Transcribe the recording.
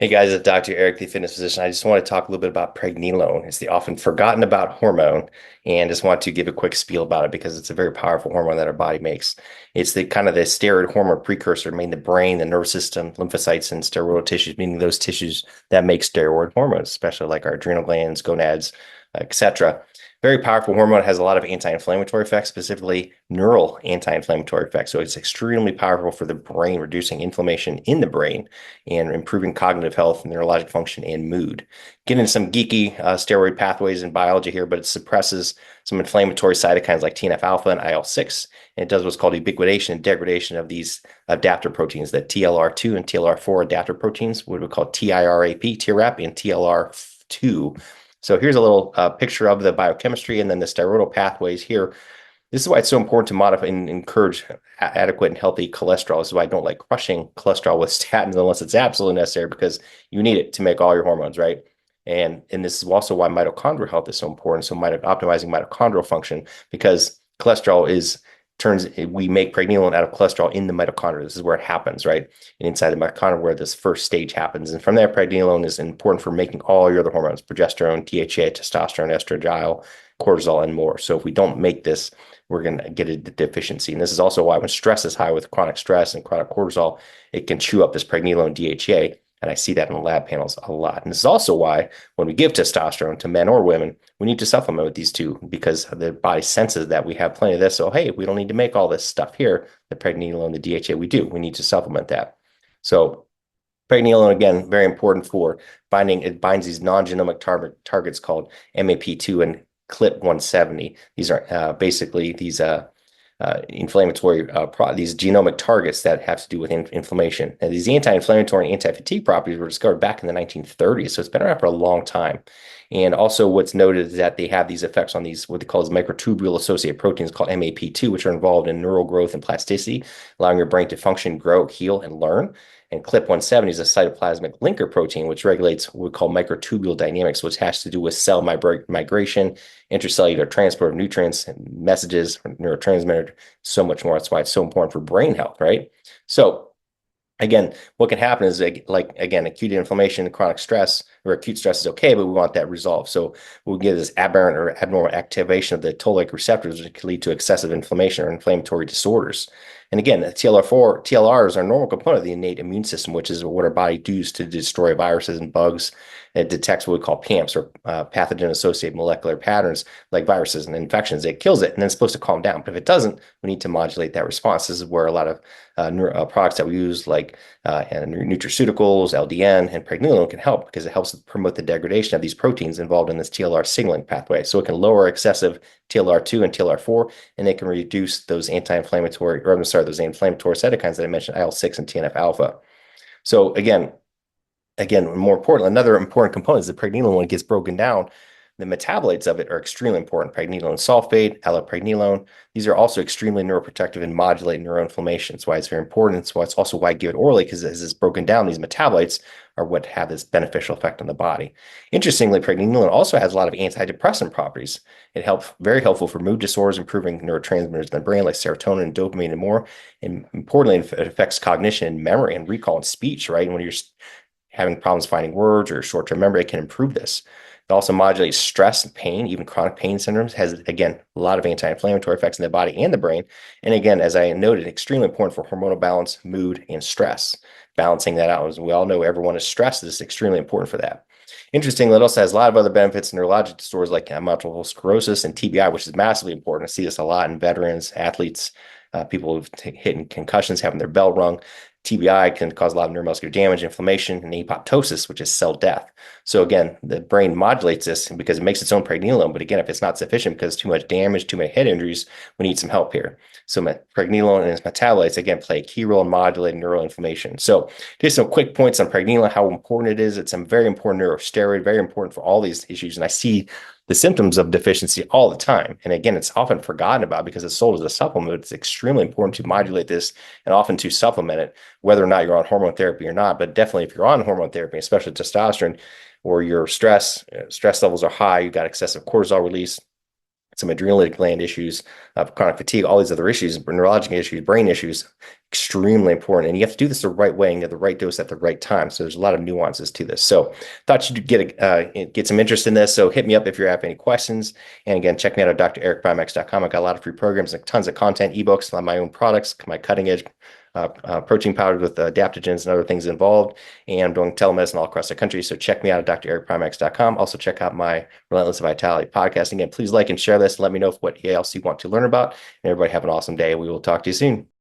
Hey guys, it's Dr. Eric, the fitness physician. I just want to talk a little bit about pregnenolone. It's the often forgotten about hormone, and just want to give a quick spiel about it because it's a very powerful hormone that our body makes. It's the kind of the steroid hormone precursor, made in the brain, the nervous system, lymphocytes, and steroidal tissues, meaning those tissues that make steroid hormones, especially like our adrenal glands, gonads, etc. Very powerful hormone. It has a lot of anti-inflammatory effects, specifically neural anti-inflammatory effects. So it's extremely powerful for the brain, reducing inflammation in the brain and improving cognitive health, neurologic function, and mood. Getting into some geeky steroid pathways in biology here, but it suppresses some inflammatory cytokines like TNF alpha and IL-6. And it does what's called ubiquitination and degradation of these adaptor proteins, that TLR2 and TLR4 adapter proteins, what we call TIRAP and TLR2. So here's a little picture of the biochemistry and then the steroidal pathways here. This is why it's so important to modify and encourage adequate and healthy cholesterol. This is why I don't like crushing cholesterol with statins unless it's absolutely necessary, because you need it to make all your hormones, right? And this is also why mitochondrial health is so important. So optimizing mitochondrial function, because cholesterol is turns we make pregnenolone out of cholesterol in the mitochondria. This is where it happens, right? And inside the mitochondria where this first stage happens. And from there, pregnenolone is important for making all your other hormones: progesterone, DHA, testosterone, estradiol, cortisol, and more. So if we don't make this, we're going to get a deficiency. And this is also why when stress is high with chronic stress and chronic cortisol, it can chew up this pregnenolone DHA. And I see that in the lab panels a lot. And this is also why when we give testosterone to men or women, we need to supplement with these two, because the body senses that we have plenty of this. So, hey, we don't need to make all this stuff here, the pregnenolone, the DHA, we do. We need to supplement that. So pregnenolone, again, very important for binding. It binds these non-genomic targets called MAP2 and CLIP170. These are basically these inflammatory these genomic targets that have to do with inflammation. And these anti-inflammatory and anti-fatigue properties were discovered back in the 1930s, so it's been around for a long time. And also what's noted is that they have these effects on these what they call as microtubule associated proteins called MAP2, which are involved in neural growth and plasticity, allowing your brain to function, grow, heal, and learn. And CLIP170 is a cytoplasmic linker protein, which regulates what we call microtubule dynamics, which has to do with cell migration, intracellular transport of nutrients and messages, neurotransmitter, so much more. That's why it's so important for brain health, right? So again, what can happen is again, acute inflammation, chronic stress, or acute stress is okay, but we want that resolved. So we'll get this aberrant or abnormal activation of the toll-like receptors, which can lead to excessive inflammation or inflammatory disorders. And again, TLRs are a normal component of the innate immune system, which is what our body does to destroy viruses and bugs. It detects what we call PAMPs, or pathogen-associated molecular patterns, like viruses and infections. It kills it, and then it's supposed to calm down. But if it doesn't, we need to modulate that response. This is where a lot of products that we use, like nutraceuticals, LDN, and pregnenolone, can help, because it helps promote the degradation of these proteins involved in this TLR signaling pathway. So it can lower excessive TLR2 and TLR4, and it can reduce those anti-inflammatory, or I'm sorry, those inflammatory cytokines that I mentioned, IL-6 and TNF alpha. So again, more important, another important component is the pregnenolone. When it gets broken down, the metabolites of it are extremely important. Pregnenolone sulfate, allopregnenolone. These are also extremely neuroprotective and modulate neuroinflammation. That's why it's very important. It's also why I give it orally, because as it's broken down, these metabolites are what have this beneficial effect on the body. Interestingly, pregnenolone also has a lot of antidepressant properties. It helps, very helpful for mood disorders, improving neurotransmitters in the brain like serotonin and dopamine and more. And importantly, it affects cognition and memory and recall and speech, right? And when you're having problems finding words or short-term memory, it can improve this. It also modulates stress and pain, even chronic pain syndromes. Has, again, a lot of anti-inflammatory effects in the body and the brain. And again, as I noted, extremely important for hormonal balance, mood, and stress. Balancing that out, as we all know, everyone is stressed. Is extremely important for that. Interestingly, it also has a lot of other benefits in neurologic disorders like multiple sclerosis and TBI, which is massively important. I see this a lot in veterans, athletes, people who've hit concussions, having their bell rung. TBI can cause a lot of neuromuscular damage, inflammation, and apoptosis, which is cell death. So again, the brain modulates this because it makes its own pregnenolone. But again, if it's not sufficient because too much damage, too many head injuries, we need some help here. So pregnenolone and its metabolites, again, play a key role in modulating neuroinflammation. So just some quick points on pregnenolone, how important it is. It's a very important neurosteroid, very important for all these issues. And I see the symptoms of deficiency all the time. And again, it's often forgotten about because it's sold as a supplement. It's extremely important to modulate this and often to supplement it, whether or not you're on hormone therapy or not. But definitely if you're on hormone therapy, especially testosterone, or your stress levels are high, you've got excessive cortisol release, some adrenal gland issues, chronic fatigue, all these other issues, neurologic issues, brain issues, extremely important. And you have to do this the right way and get the right dose at the right time. So there's a lot of nuances to this. So thought you'd get some interest in this. So hit me up if you have any questions. And again, check me out at drericprimax.com. I got a lot of free programs and tons of content, ebooks on my own products, my cutting edge protein powders with adaptogens and other things involved. And I'm doing telemedicine all across the country. So check me out at drericprimax.com. Also check out my Relentless Vitality podcast. Again, please like and share this. Let me know what else you want to learn about. And everybody have an awesome day. We will talk to you soon.